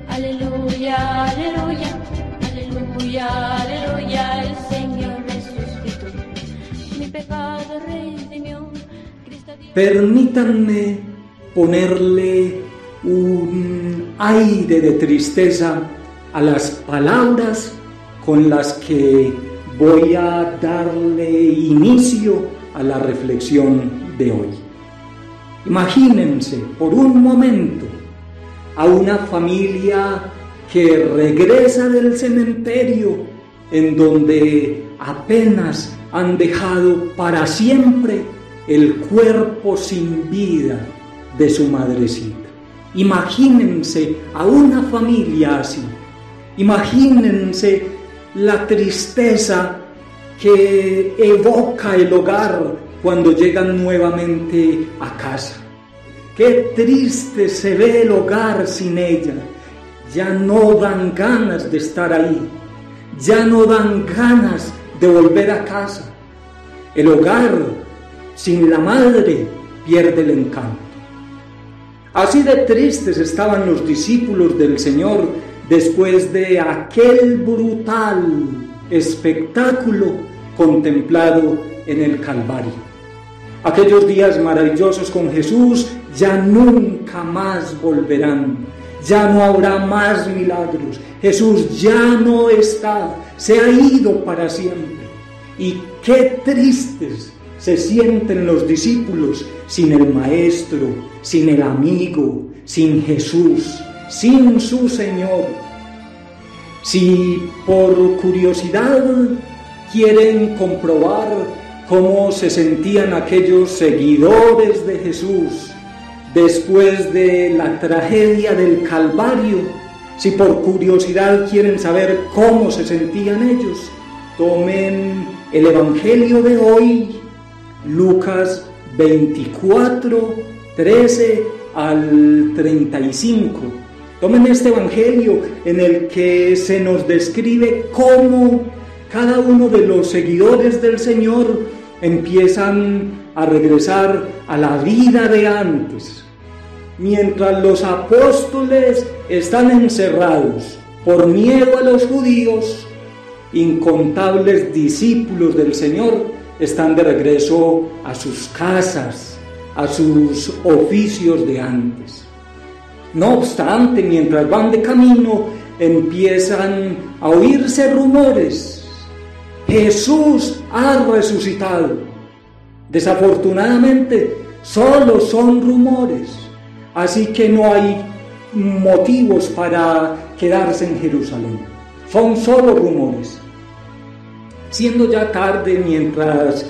Aleluya, aleluya, aleluya, aleluya, el Señor resucitó. Mi pecado redimió. Permítanme ponerle un aire de tristeza a las palabras con las que voy a darle inicio a la reflexión de hoy. Imagínense por un momento a una familia que regresa del cementerio en donde apenas han dejado para siempre el cuerpo sin vida de su madrecita. Imagínense a una familia así. Imagínense la tristeza que evoca el hogar cuando llegan nuevamente a casa. Qué triste se ve el hogar sin ella. Ya no dan ganas de estar ahí. Ya no dan ganas de volver a casa. El hogar sin la madre pierde el encanto. Así de tristes estaban los discípulos del Señor después de aquel brutal espectáculo contemplado en el Calvario. Aquellos días maravillosos con Jesús ya nunca más volverán. Ya no habrá más milagros. Jesús ya no está, se ha ido para siempre. Y qué tristes se sienten los discípulos sin el Maestro, sin el amigo, sin Jesús, sin su Señor. Si por curiosidad quieren comprobar cómo se sentían aquellos seguidores de Jesús después de la tragedia del Calvario, si por curiosidad quieren saber cómo se sentían ellos, tomen el Evangelio de hoy, Lucas 24, 13 al 35. Tomen este Evangelio en el que se nos describe cómo cada uno de los seguidores del Señor empiezan a regresar a la vida de antes. Mientras los apóstoles están encerrados por miedo a los judíos, incontables discípulos del Señor están de regreso a sus casas, a sus oficios de antes. No obstante, mientras van de camino, empiezan a oírse rumores. Jesús ha resucitado. Desafortunadamente, solo son rumores, así que no hay motivos para quedarse en Jerusalén. Son solo rumores. Siendo ya tarde, mientras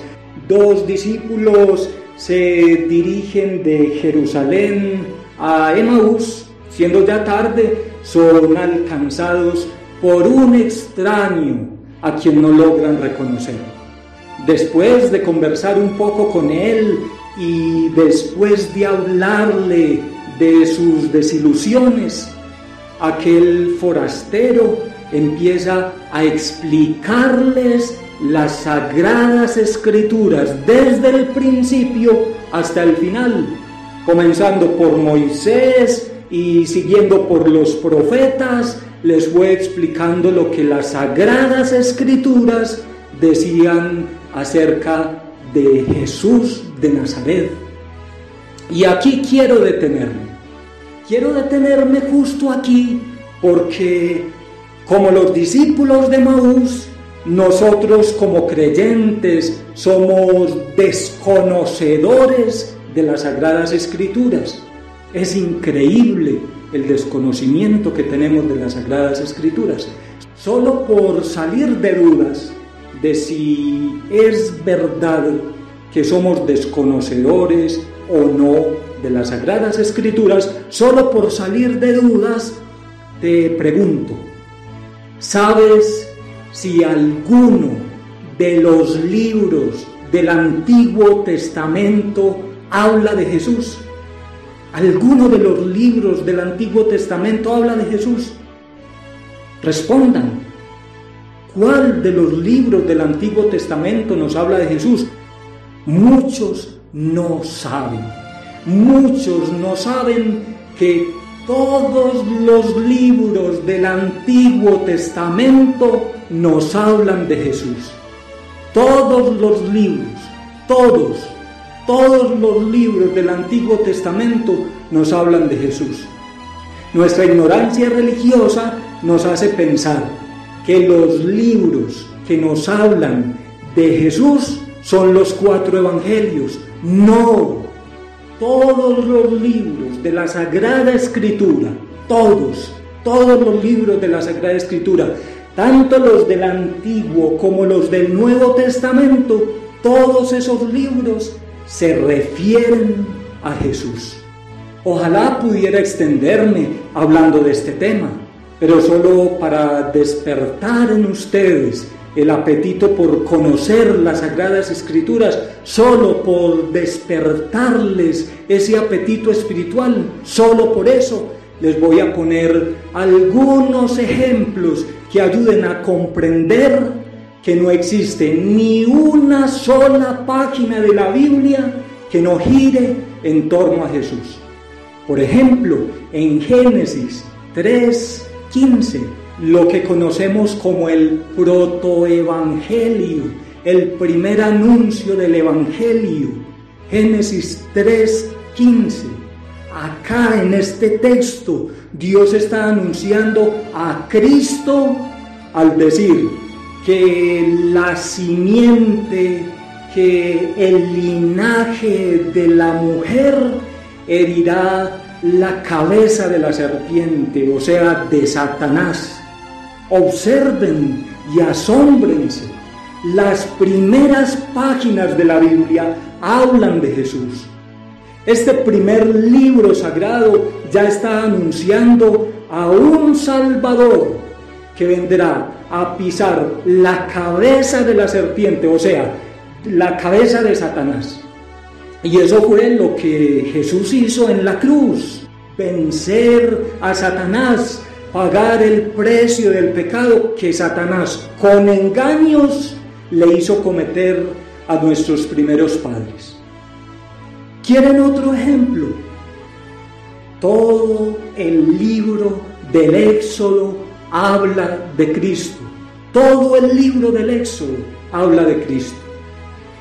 dos discípulos se dirigen de Jerusalén a Emaús, siendo ya tarde, son alcanzados por un extraño a quien no logran reconocer. Después de conversar un poco con él y después de hablarle de sus desilusiones, aquel forastero empieza a explicarles las Sagradas Escrituras desde el principio hasta el final, comenzando por Moisés y siguiendo por los profetas. Les fue explicando lo que las Sagradas Escrituras decían acerca de Jesús de Nazaret. Y aquí quiero detenerme justo aquí, porque como los discípulos de Emaús, nosotros como creyentes somos desconocedores de las Sagradas Escrituras. Es increíble el desconocimiento que tenemos de las Sagradas Escrituras. Solo por salir de dudas de si es verdad que somos desconocedores o no de las Sagradas Escrituras, solo por salir de dudas, te pregunto, ¿sabes si alguno de los libros del Antiguo Testamento habla de Jesús? ¿Alguno de los libros del Antiguo Testamento habla de Jesús? Respondan, ¿cuál de los libros del Antiguo Testamento nos habla de Jesús? Muchos no saben. Muchos no saben que Todos los libros del Antiguo Testamento nos hablan de Jesús. Todos los libros, todos los libros del Antiguo Testamento nos hablan de Jesús. Nuestra ignorancia religiosa nos hace pensar que los libros que nos hablan de Jesús son los 4 evangelios. No, todos los libros de la Sagrada Escritura, todos los libros de la Sagrada Escritura, tanto los del Antiguo como los del Nuevo Testamento, todos esos libros se refieren a Jesús. Ojalá pudiera extenderme hablando de este tema, pero solo para despertar en ustedes el apetito por conocer las Sagradas Escrituras, solo por despertarles ese apetito espiritual, solo por eso les voy a poner algunos ejemplos que ayuden a comprender que no existe ni una sola página de la Biblia que no gire en torno a Jesús. Por ejemplo, en Génesis 3:15, lo que conocemos como el protoevangelio, el primer anuncio del evangelio, Génesis 3:15. Acá en este texto, Dios está anunciando a Cristo al decir que la simiente, que el linaje de la mujer herirá la cabeza de la serpiente, o sea, de Satanás. Observen y asómbrense. Las primeras páginas de la Biblia hablan de Jesús. Este primer libro sagrado ya está anunciando a un Salvador que vendrá a pisar la cabeza de la serpiente, o sea, la cabeza de Satanás. Y eso fue lo que Jesús hizo en la cruz: vencer a Satanás, pagar el precio del pecado que Satanás con engaños le hizo cometer a nuestros primeros padres. ¿Quieren otro ejemplo? Todo el libro del Éxodo habla de Cristo. Todo el libro del Éxodo habla de Cristo.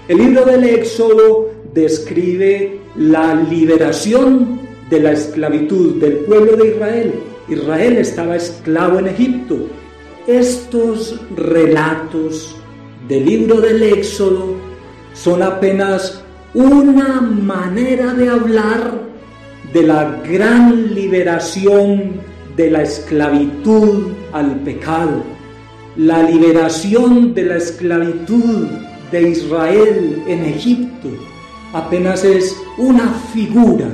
El libro del Éxodo describe la liberación de la esclavitud del pueblo de Israel. Israel estaba esclavo en Egipto. Estos relatos del libro del Éxodo son apenas una manera de hablar de la gran liberación de la esclavitud al pecado. La liberación de la esclavitud de Israel en Egipto apenas es una figura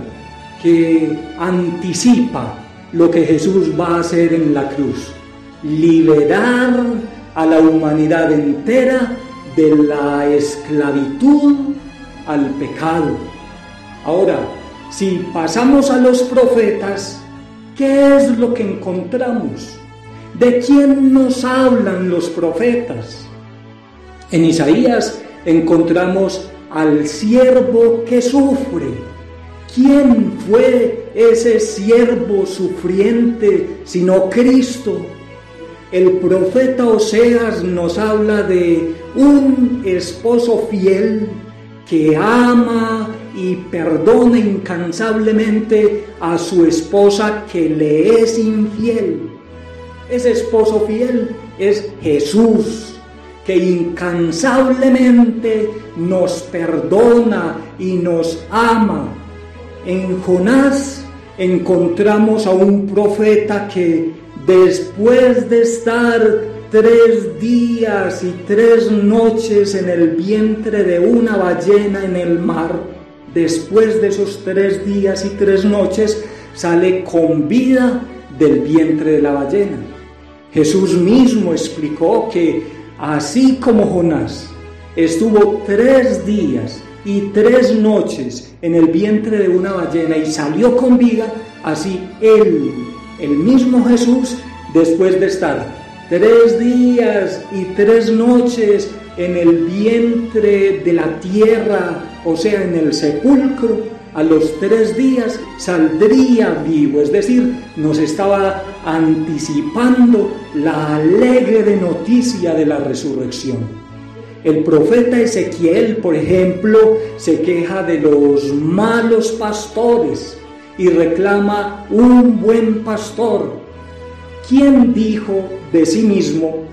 que anticipa lo que Jesús va a hacer en la cruz: liberar a la humanidad entera de la esclavitud al pecado. Ahora, si pasamos a los profetas, ¿qué es lo que encontramos? ¿De quién nos hablan los profetas? En Isaías encontramos al siervo que sufre. ¿Quién fue ese siervo sufriente sino Cristo? El profeta Oseas nos habla de un esposo fiel que ama y perdona incansablemente a su esposa que le es infiel. Ese esposo fiel es Jesús, que incansablemente nos perdona y nos ama. En Jonás encontramos a un profeta que después de estar 3 días y 3 noches en el vientre de una ballena en el mar, después de esos 3 días y 3 noches sale con vida del vientre de la ballena. Jesús mismo explicó que así como Jonás estuvo 3 días y 3 noches en el vientre de una ballena y salió con vida, así él, el mismo Jesús, después de estar 3 días y 3 noches en el vientre de la tierra, o sea, en el sepulcro, a los 3 días saldría vivo, es decir, nos estaba anticipando la alegre noticia de la resurrección. El profeta Ezequiel, por ejemplo, se queja de los malos pastores y reclama un buen pastor. ¿Quién dijo de sí mismo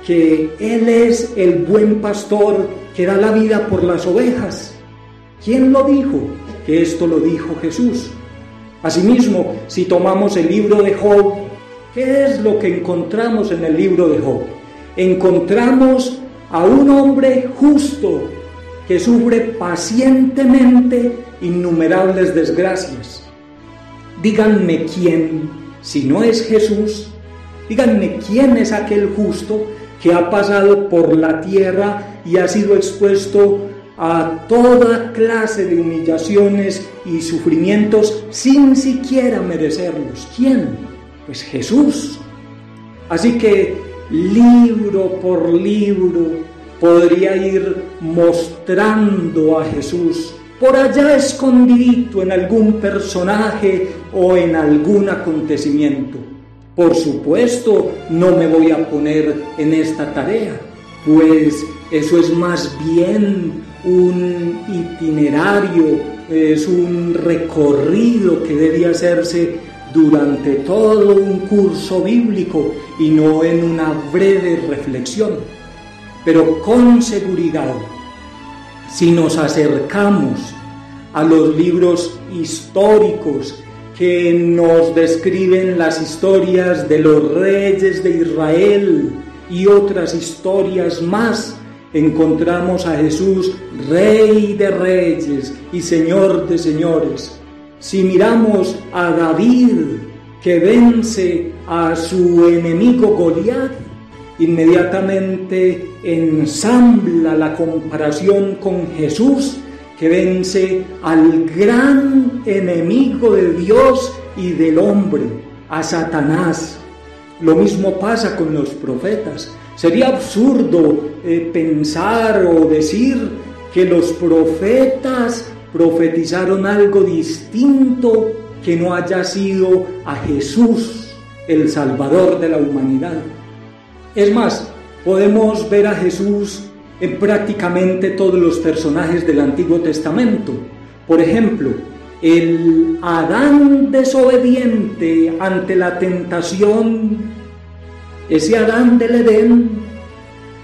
que Él es el buen pastor que da la vida por las ovejas? ¿Quién lo dijo? Que esto lo dijo Jesús. Asimismo, si tomamos el libro de Job, ¿qué es lo que encontramos en el libro de Job? Encontramos a un hombre justo que sufre pacientemente innumerables desgracias. Díganme quién, si no es Jesús, díganme quién es aquel justo que ha pasado por la tierra y ha sido expuesto a toda clase de humillaciones y sufrimientos sin siquiera merecerlos. ¿Quién? Pues Jesús. Así que libro por libro podría ir mostrando a Jesús por allá escondidito en algún personaje o en algún acontecimiento. Por supuesto, no me voy a poner en esta tarea, pues eso es más bien un itinerario, es un recorrido que debe hacerse durante todo un curso bíblico y no en una breve reflexión. Pero con seguridad, si nos acercamos a los libros históricos que nos describen las historias de los reyes de Israel y otras historias más, encontramos a Jesús, Rey de reyes y Señor de señores. Si miramos a David, que vence a su enemigo Goliat, inmediatamente ensambla la comparación con Jesús, que vence al gran enemigo de Dios y del hombre, a Satanás. Lo mismo pasa con los profetas. Sería absurdo pensar o decir que los profetas profetizaron algo distinto que no haya sido a Jesús, el Salvador de la humanidad. Es más, podemos ver a Jesús en prácticamente todos los personajes del Antiguo Testamento. Por ejemplo, el Adán desobediente ante la tentación, ese Adán del Edén,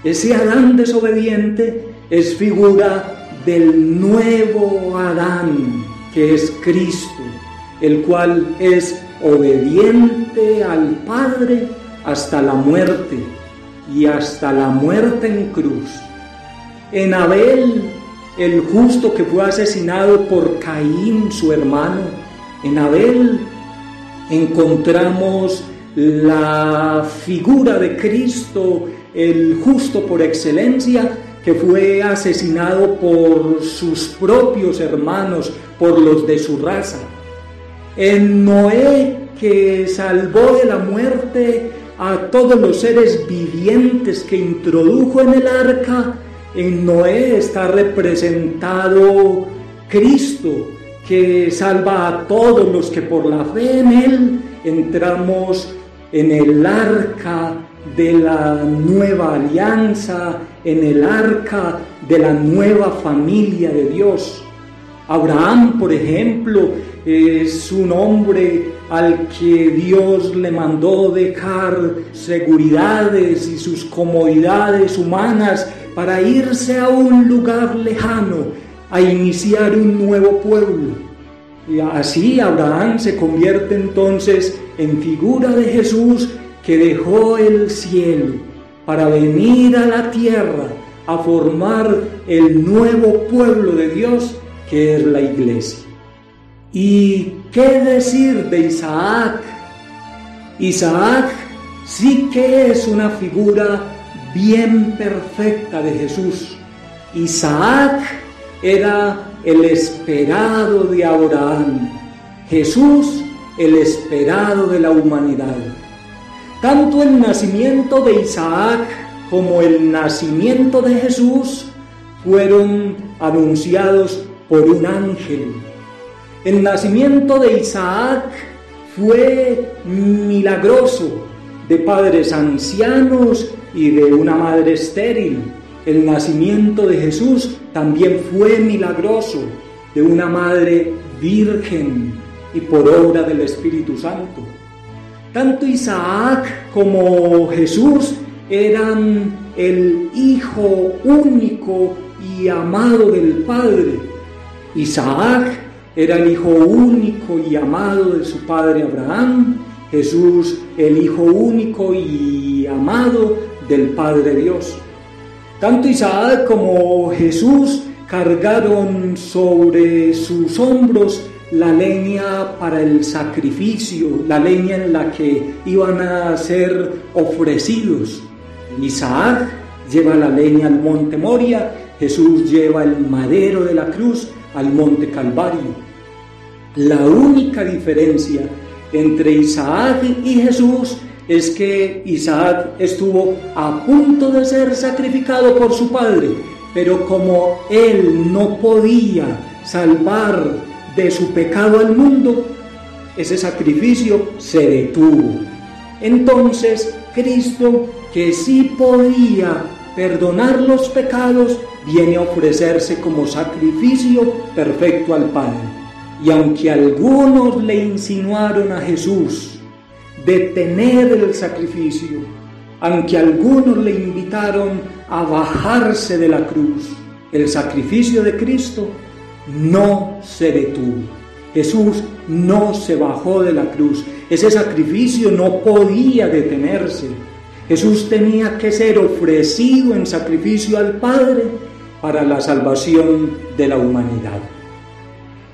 ese Adán desobediente es figura del nuevo Adán, que es Cristo, el cual es obediente al Padre hasta la muerte y hasta la muerte en cruz. En Abel, el justo que fue asesinado por Caín, su hermano, en Abel encontramos la figura de Cristo, el justo por excelencia, que fue asesinado por sus propios hermanos, por los de su raza. En Noé, que salvó de la muerte a todos los seres vivientes que introdujo en el arca, en Noé está representado Cristo, que salva a todos los que por la fe en Él entramos en el arca de la nueva alianza, en el arca de la nueva familia de Dios. Abraham, por ejemplo, es un hombre al que Dios le mandó dejar seguridades y sus comodidades humanas para irse a un lugar lejano, a iniciar un nuevo pueblo. Y así Abraham se convierte entonces en figura de Jesús, que dejó el cielo para venir a la tierra a formar el nuevo pueblo de Dios, que es la iglesia. ¿Y qué decir de Isaac? Isaac sí que es una figura bien perfecta de Jesús. Isaac era el esperado de Abraham, Jesús el esperado de la humanidad. Tanto el nacimiento de Isaac como el nacimiento de Jesús fueron anunciados por un ángel. El nacimiento de Isaac fue milagroso, de padres ancianos y de una madre estéril. El nacimiento de Jesús también fue milagroso, de una madre virgen y por obra del Espíritu Santo. Tanto Isaac como Jesús eran el hijo único y amado del Padre. Isaac era el hijo único y amado de su padre Abraham, Jesús el hijo único y amado del Padre Dios. Tanto Isaac como Jesús cargaron sobre sus hombros la leña para el sacrificio, la leña en la que iban a ser ofrecidos. Isaac lleva la leña al monte Moria, Jesús lleva el madero de la cruz al monte Calvario. La única diferencia entre Isaac y Jesús es que Isaac estuvo a punto de ser sacrificado por su padre, pero como él no podía salvar de su pecado al mundo, ese sacrificio se detuvo. Entonces Cristo, que sí podía perdonar los pecados, viene a ofrecerse como sacrificio perfecto al Padre. Y aunque algunos le insinuaron a Jesús detener el sacrificio, aunque algunos le invitaron a bajarse de la cruz, el sacrificio de Cristo no se detuvo. Jesús no se bajó de la cruz. Ese sacrificio no podía detenerse. Jesús tenía que ser ofrecido en sacrificio al Padre para la salvación de la humanidad.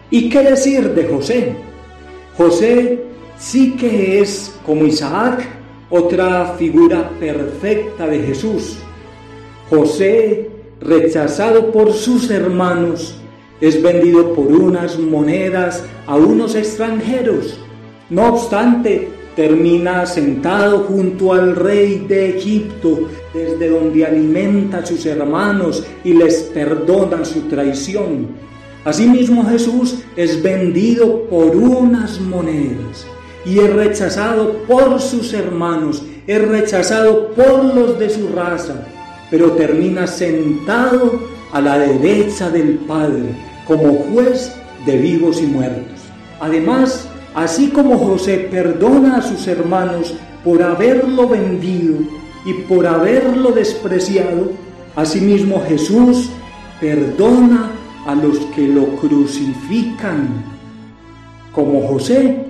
¿Y qué decir de José? José sí que es, como Isaac, otra figura perfecta de Jesús. José, rechazado por sus hermanos, es vendido por unas monedas a unos extranjeros. No obstante, termina sentado junto al rey de Egipto, desde donde alimenta a sus hermanos y les perdona su traición. Asimismo, Jesús es vendido por unas monedas y es rechazado por sus hermanos, es rechazado por los de su raza, pero termina sentado a la derecha del Padre como juez de vivos y muertos. Además, así como José perdona a sus hermanos por haberlo vendido y por haberlo despreciado, asimismo Jesús perdona a los que lo crucifican. Como José,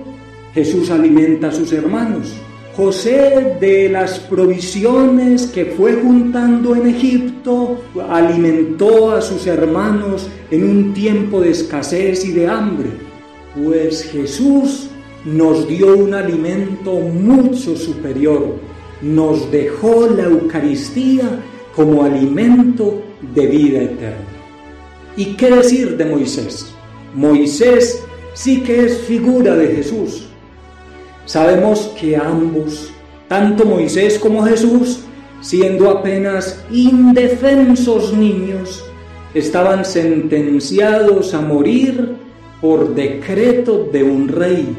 Jesús alimenta a sus hermanos. José, de las provisiones que fue juntando en Egipto, alimentó a sus hermanos en un tiempo de escasez y de hambre. Pues Jesús nos dio un alimento mucho superior. Nos dejó la Eucaristía como alimento de vida eterna. ¿Y qué decir de Moisés? Moisés sí que es figura de Jesús. Sabemos que ambos, tanto Moisés como Jesús, siendo apenas indefensos niños, estaban sentenciados a morir por decreto de un rey.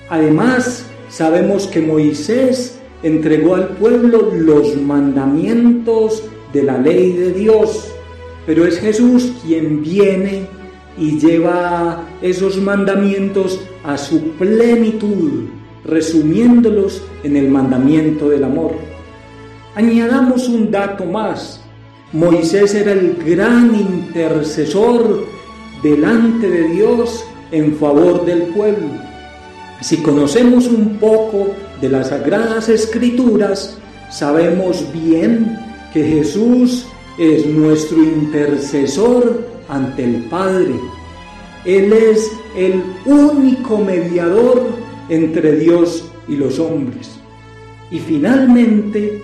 Además, sabemos que Moisés entregó al pueblo los mandamientos de la ley de Dios, pero es Jesús quien viene y lleva esos mandamientos a su plenitud, resumiéndolos en el mandamiento del amor. Añadamos un dato más. Moisés era el gran intercesor delante de Dios en favor del pueblo. Si conocemos un poco de las Sagradas Escrituras, sabemos bien que Jesús es nuestro intercesor ante el Padre. Él es el único mediador entre Dios y los hombres. Y finalmente,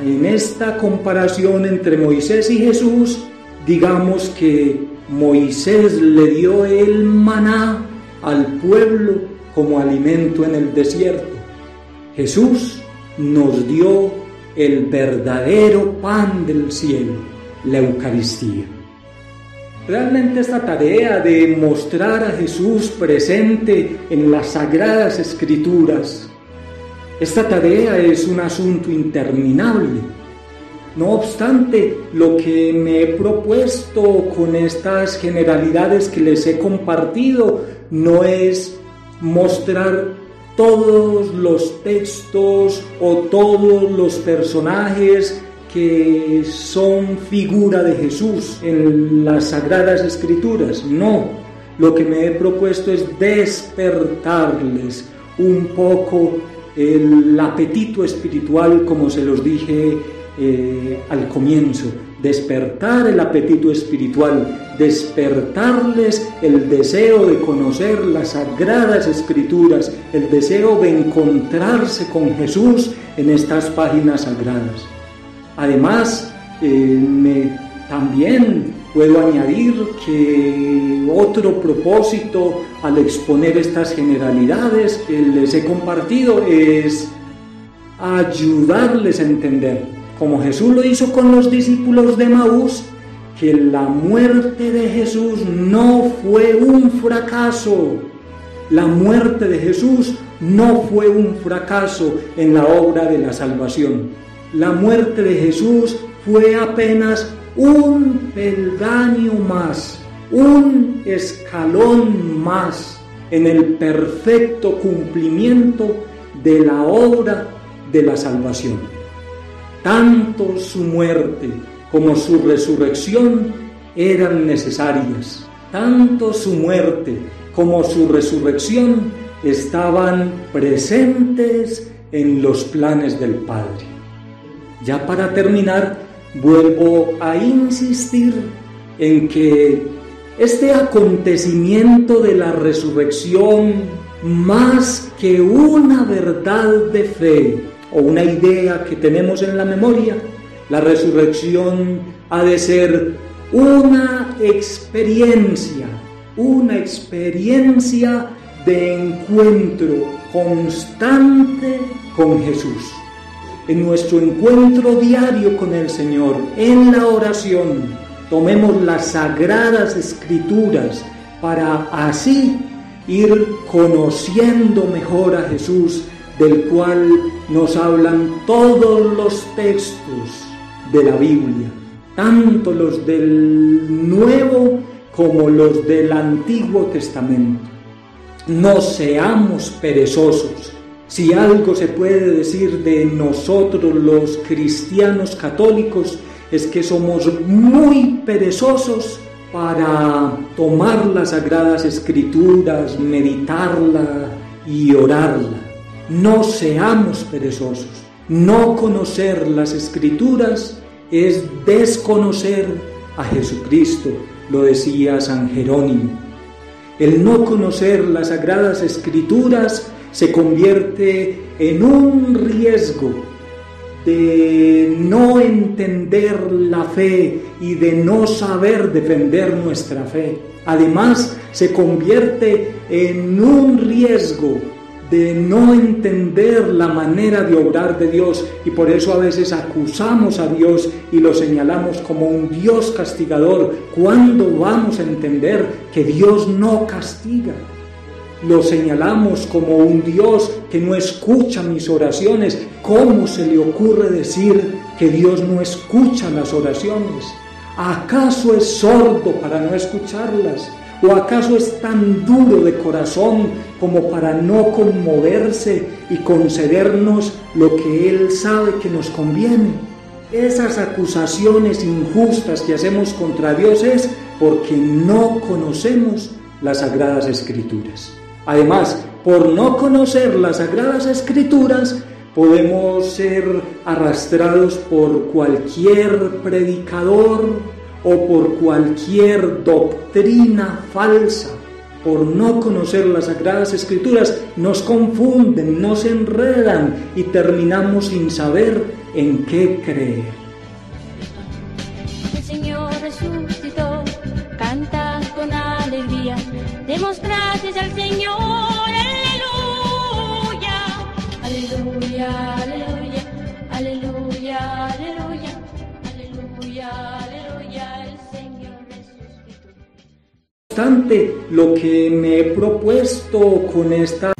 en esta comparación entre Moisés y Jesús, digamos que Moisés le dio el maná al pueblo como alimento en el desierto. Jesús nos dio el verdadero pan del cielo, la Eucaristía. Realmente esta tarea de mostrar a Jesús presente en las Sagradas Escrituras, esta tarea es un asunto interminable. No obstante, lo que me he propuesto con estas generalidades que les he compartido no es mostrar todos los textos o todos los personajes que son figura de Jesús en las Sagradas Escrituras. No, lo que me he propuesto es despertarles un poco el apetito espiritual, como se los dije al comienzo. Despertar el apetito espiritual, despertarles el deseo de conocer las Sagradas Escrituras, el deseo de encontrarse con Jesús en estas páginas sagradas. Además, también puedo añadir que otro propósito al exponer estas generalidades que les he compartido es ayudarles a entender, como Jesús lo hizo con los discípulos de Emaús, que la muerte de Jesús no fue un fracaso. La muerte de Jesús no fue un fracaso en la obra de la salvación. La muerte de Jesús fue apenas un peldaño más, un escalón más en el perfecto cumplimiento de la obra de la salvación. Tanto su muerte como su resurrección eran necesarias. Tanto su muerte como su resurrección estaban presentes en los planes del Padre. Ya para terminar, vuelvo a insistir en que este acontecimiento de la resurrección, más que una verdad de fe o una idea que tenemos en la memoria, la resurrección ha de ser una experiencia de encuentro constante con Jesús. En nuestro encuentro diario con el Señor, en la oración, tomemos las Sagradas Escrituras para así ir conociendo mejor a Jesús, del cual nos hablan todos los textos de la Biblia, tanto los del Nuevo como los del Antiguo Testamento. No seamos perezosos. Si algo se puede decir de nosotros los cristianos católicos es que somos muy perezosos para tomar las Sagradas Escrituras, meditarla y orarla. No seamos perezosos. No conocer las Escrituras es desconocer a Jesucristo, lo decía San Jerónimo. El no conocer las Sagradas Escrituras se convierte en un riesgo de no entender la fe y de no saber defender nuestra fe. Además, se convierte en un riesgo de no entender la manera de obrar de Dios, y por eso a veces acusamos a Dios y lo señalamos como un Dios castigador. ¿Cuándo vamos a entender que Dios no castiga? Lo señalamos como un Dios que no escucha mis oraciones. ¿Cómo se le ocurre decir que Dios no escucha las oraciones? ¿Acaso es sordo para no escucharlas? ¿O acaso es tan duro de corazón como para no conmoverse y concedernos lo que Él sabe que nos conviene? Esas acusaciones injustas que hacemos contra Dios es porque no conocemos las Sagradas Escrituras. Además, por no conocer las Sagradas Escrituras, podemos ser arrastrados por cualquier predicador o por cualquier doctrina falsa. Por no conocer las Sagradas Escrituras, nos confunden, nos enredan y terminamos sin saber en qué creer. El Señor resucitó, canta con alegría, demos gracias al Señor, aleluya, aleluya, aleluya, aleluya, aleluya, aleluya, aleluya, el Señor resucitó. obstante, lo que me he propuesto con esta